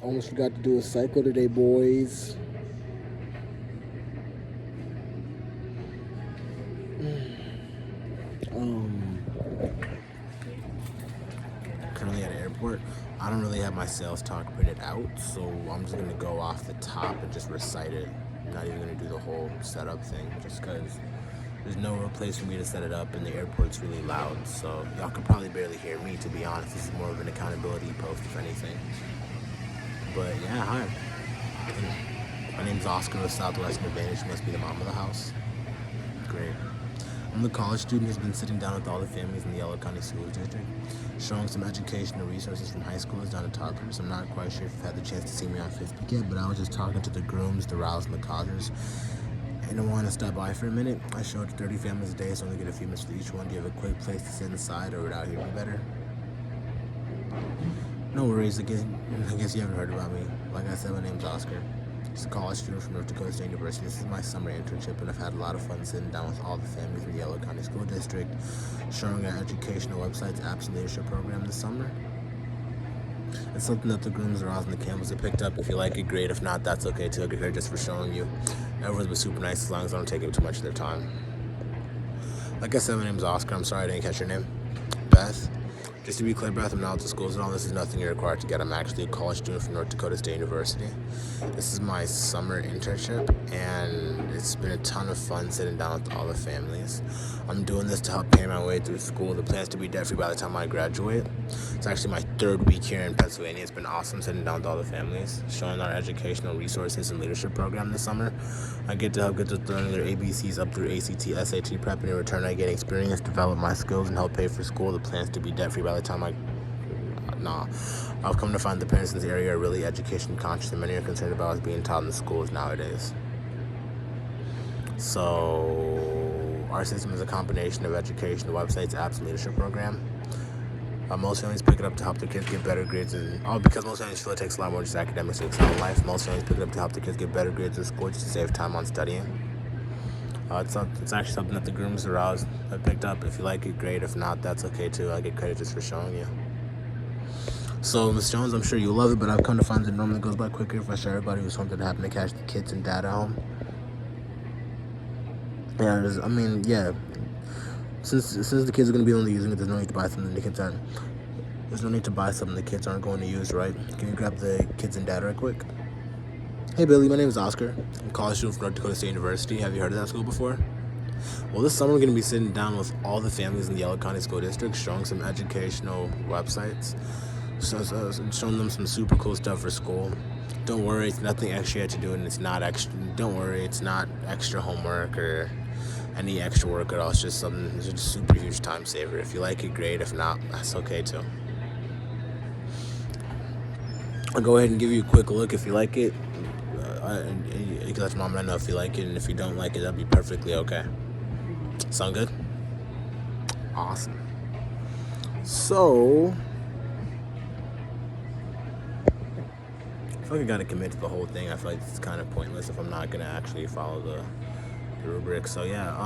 Almost forgot to do a cycle today, boys. Um, Currently at an airport. I don't really have my sales talk printed out, so I'm just gonna go off the top and just recite it. I'm not even gonna do the whole setup thing, just because there's no real place for me to set it up, and the airport's really loud, so y'all can probably barely hear me, to be honest. This is more of an accountability post, if anything. But yeah, hi. My name's Oscar with Southwestern Advantage. Must be the mom of the house. Great. I'm the college student who's been sitting down with all the families in the Yellow County School District, showing some educational resources from high schoolers down to toddlers. I'm not quite sure if you've had the chance to see me on Facebook yet, but I was just talking to the grooms, the rows, and the causers, and I want to stop by for a minute. I show up to 30 families a day, so I only get a few minutes for each one. Do you have a quick place to sit inside or without hearing me better? No worries, I guess you haven't heard about me. Like I said, my name's Oscar. Just a college student from North Dakota State University. This is my summer internship, and I've had a lot of fun sitting down with all the families in the Yellow County School District, showing our educational websites, apps, and leadership program this summer. It's something that the grooms, the rows, and the campers have picked up. If you like it, great. If not, that's okay too. I'll get here just for showing you. Everyone's been super nice as long as I don't take up too much of their time. Like I said, my name's Oscar. I'm sorry I didn't catch your name. Beth. Just to be clear, Beth, I'm not at the schools and all. This is nothing you're required to get. I'm actually a college student from North Dakota State University. This is my summer internship, and it's been a ton of fun sitting down with all the families. I'm doing this to help pay my way through school. The plan is to be debt-free by the time I graduate. It's actually my third week here in Pennsylvania. It's been awesome sitting down with all the families, showing our educational resources and leadership program this summer. I get to help kids with learning their ABCs up through ACT, SAT prep, and in return I get experience, develop my skills, and help pay for school. The plan is to be debt-free by the time I've come to find the parents in this area are really education conscious, and many are concerned about what's being taught in the schools nowadays. So our system is a combination of education, websites, apps, and leadership program. Most families pick it up to help their kids get better grades, and because most families feel it takes a lot more just academics to excel in life. Most families pick it up to help their kids get better grades in school just to save time on studying. It's actually something that the grooms aroused have picked up. If you like it, great. If not, that's okay too. I get credit just for showing you. So, Ms. Jones, I'm sure you'll love it, but I've come to find that it normally goes by quicker if I show everybody who's something to happen to catch the kids and dad at home. Yeah. Since the kids are going to be only using it, there's no need to buy something the kids aren't. There's no need to buy something the kids aren't going to use, right? Can you grab the kids and dad right quick? Hey, Billy, my name is Oscar. I'm a college student from North Dakota State University. Have you heard of that school before? Well, this summer we're going to be sitting down with all the families in the Yellow County School District, showing some educational websites, showing them some super cool stuff for school. Don't worry, it's nothing extra you have to do, and it's not extra. Don't worry, it's not extra homework or any extra work at all. It's just something. It's just a super huge time saver. If you like it, great. If not, that's okay too. I'll go ahead and give you a quick look. If you like it, you can let your mom know if you like it, and if you don't like it, that'll be perfectly okay. Sound good? Awesome. So, I feel like I gotta commit to the whole thing. I feel like it's kind of pointless if I'm not gonna actually follow the rubric. So yeah,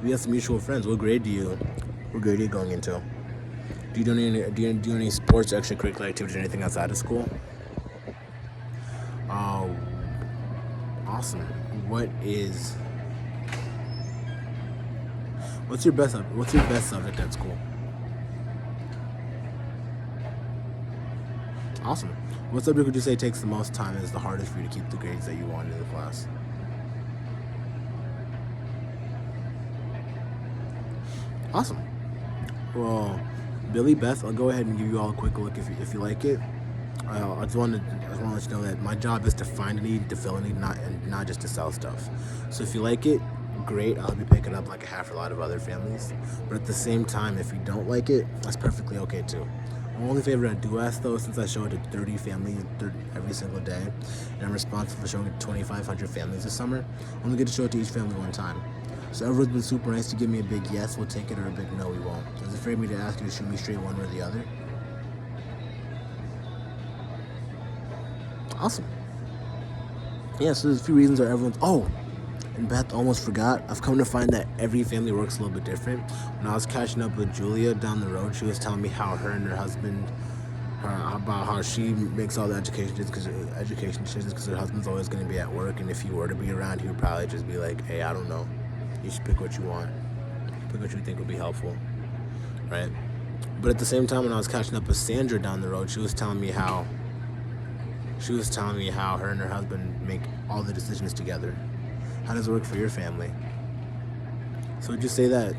we have some mutual friends. What grade are you going into? Do you do any sports, extracurricular activities, or anything outside of school? Awesome. What's your best subject at school? Awesome. What subject would you say takes the most time and is the hardest for you to keep the grades that you want in the class? Awesome. Well, Billy, Beth, I'll go ahead and give you all a quick look if you like it. I just want to let you know that my job is to find a need, to fill a need, not just to sell stuff. So if you like it, great. I'll be picking up like a lot of other families. But at the same time, if you don't like it, that's perfectly okay too. The only favor I do ask, though, since I show it to 30 families every single day, and I'm responsible for showing it to 2,500 families this summer, I only get to show it to each family one time. So everyone's been super nice to give me a big yes, we'll take it, or a big no, we won't. Is it fair for me to ask you to shoot me straight one way or the other? Awesome. Yeah, so there's a few reasons why everyone's... Oh! And Beth, almost forgot. I've come to find that every family works a little bit different. When I was catching up with Julia down the road, she was telling me how her and her about how she makes all the education decisions because her husband's always going to be at work, and if he were to be around, he would probably just be like, hey, I don't know, you should pick what you want, pick what you think would be helpful, right? But at the same time, when I was catching up with Sandra down the road, she was telling me how her and her husband make all the decisions together. How does it work for your family? So would you say that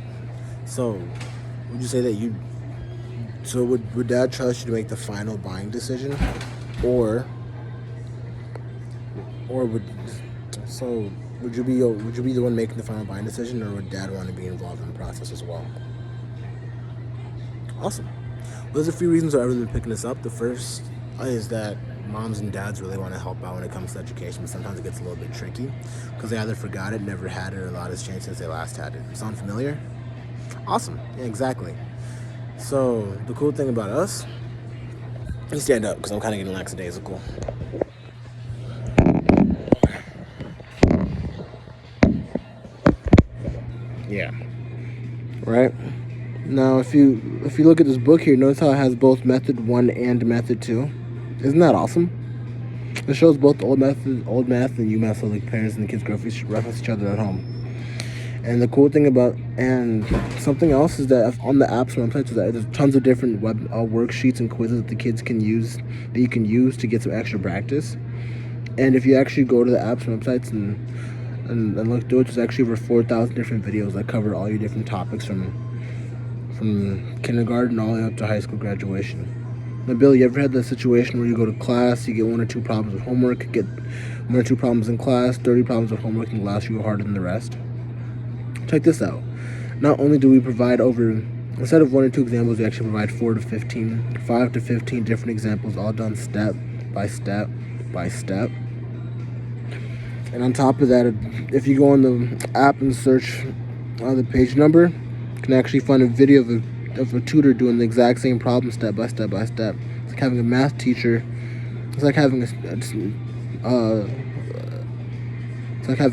would dad trust you to make the final buying decision, or would you be the one making the final buying decision, or would dad want to be involved in the process as well? Awesome. Well, there's a few reasons why I've been picking this up. The first is that moms and dads really want to help out when it comes to education, but sometimes it gets a little bit tricky because they either forgot it, never had it, or a lot has changed since they last had it. Sound familiar? Awesome. Yeah, exactly. So the cool thing about us, you stand up because I'm kind of getting lackadaisical. Yeah. Right? Now, if you look at this book here, notice how it has both method 1 and method 2. Isn't that awesome? It shows both the old math and new math, so like parents and the kids reference each other at home. And the cool thing and something else is that on the app's website, there's tons of different web worksheets and quizzes that the kids can use, that you can use to get some extra practice. And if you actually go to the app's websites and look through it, there's actually over 4,000 different videos that cover all your different topics from kindergarten all the way up to high school graduation. Now, Bill, you ever had that situation where you go to class, you get 1 or 2 problems with homework, get 1 or 2 problems in class, 30 problems with homework, and class you go harder than the rest? Check this out. Not only do we provide instead of 1 or 2 examples, we actually provide 5 to 15 different examples, all done step by step by step. And on top of that, if you go on the app and search the page number, you can actually find a video of a tutor doing the exact same problem step by step by step. It's like having a math teacher. It's like having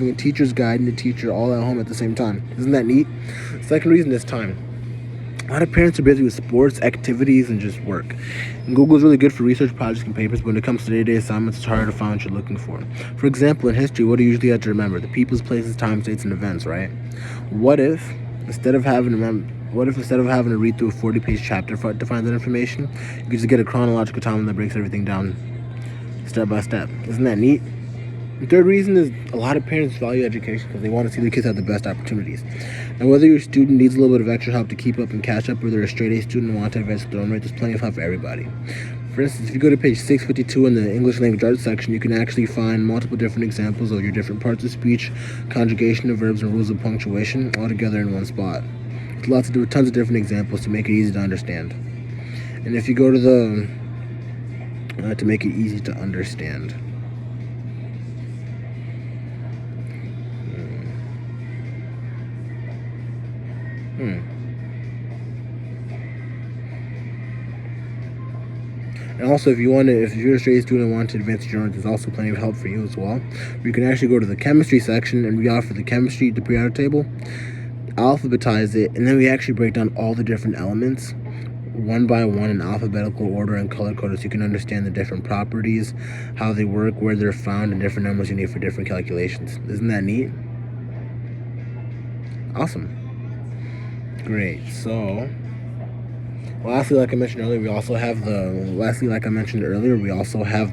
a teacher's guide and a teacher all at home at the same time. Isn't that neat? Second reason is time. A lot of parents are busy with sports, activities, and just work. And Google is really good for research projects and papers, but when it comes to day-to-day assignments, it's harder to find what you're looking for. For example, in history, what do you usually have to remember? The people's, places, times, dates, and events, right? What if instead of having to read through a 40-page chapter to find that information, you could just get a chronological timeline that breaks everything down step by step? Isn't that neat? The third reason is a lot of parents value education because they want to see their kids have the best opportunities. And whether your student needs a little bit of extra help to keep up and catch up, or they're a straight-A student and want to advance their own rate, there's plenty of help for everybody. For instance, if you go to page 652 in the English language arts section, you can actually find multiple different examples of your different parts of speech, conjugation of verbs, and rules of punctuation all together in one spot. There's tons of different examples to make it easy to understand. And if you go to to make it easy to understand. And also, if you're a straight student and want to advance your own, there's also plenty of help for you as well. You can actually go to the chemistry section, and we offer the chemistry, the periodic table, alphabetize it, and then we actually break down all the different elements one by one in alphabetical order and color coded, so you can understand the different properties, how they work, where they're found, and different numbers you need for different calculations. Isn't that neat? Awesome. Great. So, lastly, like I mentioned earlier, we also have the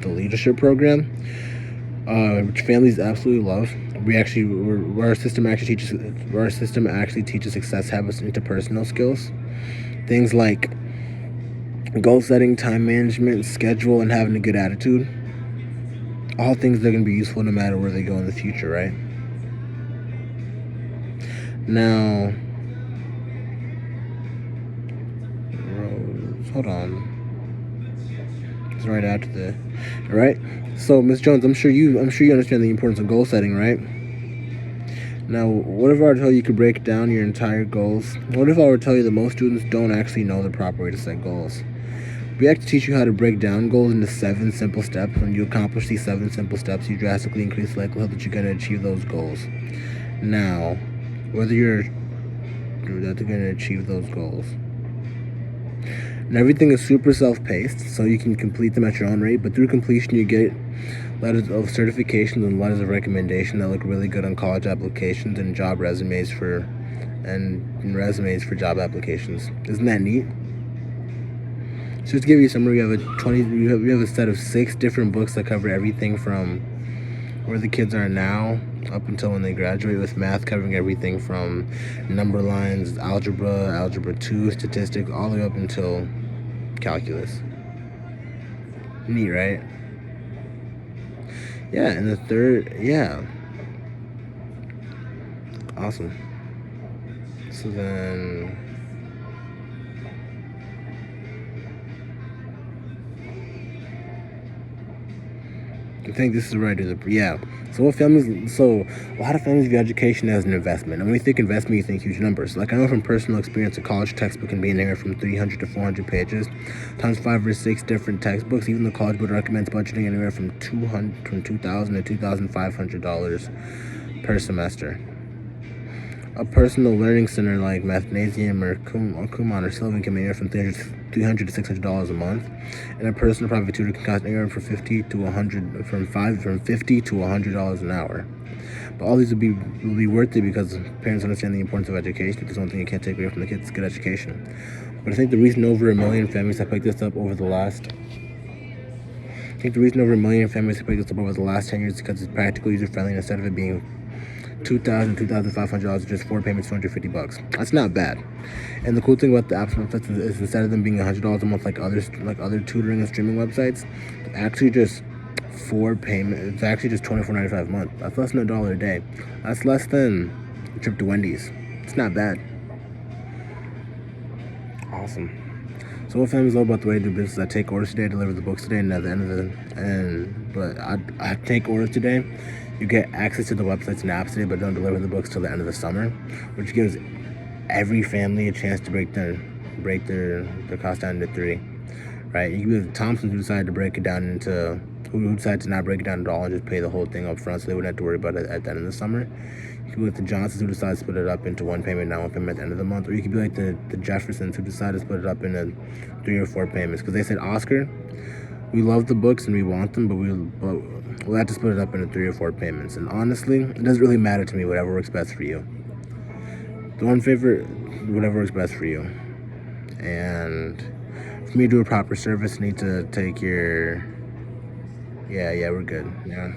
leadership program, which families absolutely love. Our system actually teaches success habits and interpersonal skills. Things like goal setting, time management, schedule, and having a good attitude. All things that are going to be useful no matter where they go in the future, right? Now, hold on. It's right after the. All right. So, Ms. Jones, I'm sure you understand the importance of goal setting, right? Now, what if I were to tell you you could break down your entire goals? What if I were to tell you that most students don't actually know the proper way to set goals? We have to teach you how to break down goals into 7 simple steps. When you accomplish these 7 simple steps, you drastically increase the likelihood that you're going to achieve those goals. Now, whether you're going to achieve those goals. And everything is super self-paced, so you can complete them at your own rate, but through completion you get letters of certification and letters of recommendation that look really good on college applications and job resumes for job applications. Isn't that neat? So just to give you a summary, we have a set of 6 different books that cover everything from where the kids are now up until when they graduate, with math covering everything from number lines, algebra 2, statistics, all the way up until calculus. Neat, right? Yeah, and the third, yeah. Awesome. So then, I think this is where I do the, yeah. So a lot of families view education as an investment. And when you think investment, you think huge numbers. Like I know from personal experience, a college textbook can be anywhere from 300 to 400 pages, times 5 or 6 different textbooks. Even the College Board recommends budgeting anywhere from $2,000 to $2,500 per semester. A personal learning center like Mathnasium or Kumon or Sylvan can be anywhere from $300 to $600 a month, and a personal private tutor can cost anywhere from $50 to $100 an hour. But all these will be worth it because parents understand the importance of education. Because one thing you can't take away from the kids is good education. But I think the reason over a million families have picked this up over the last 10 years is because it's practically user-friendly. Instead of it being $2,500, just 4 payments, $250. That's not bad. And the cool thing about the apps is instead of them being $100 a month like other tutoring and streaming websites, actually just 4 payments. It's actually just $24.95 a month. That's less than $1 a day. That's less than a trip to Wendy's. It's not bad. Awesome. So what families love about the way I do business, I take orders today, deliver the books today, and at the end of I take orders today. You get access to the websites and apps today, but don't deliver the books till the end of the summer, which gives every family a chance to break their cost down into 3. Right? You can be the Thompsons who decide to break it down into who decide to not break it down at all and just pay the whole thing up front, so they wouldn't have to worry about it at the end of the summer. You could be like the Johnsons who decide to split it up into 1 payment now, 1 payment at the end of the month, or you could be like the Jeffersons who decide to split it up into 3 or 4 payments, because they said, Oscar, we love the books and we want them, but we'll have to split it up into 3 or 4 payments. And honestly, it doesn't really matter to me. Whatever works best for you. The one favorite, whatever works best for you. And for me to do a proper service, I need to take your. Yeah, we're good. Yeah.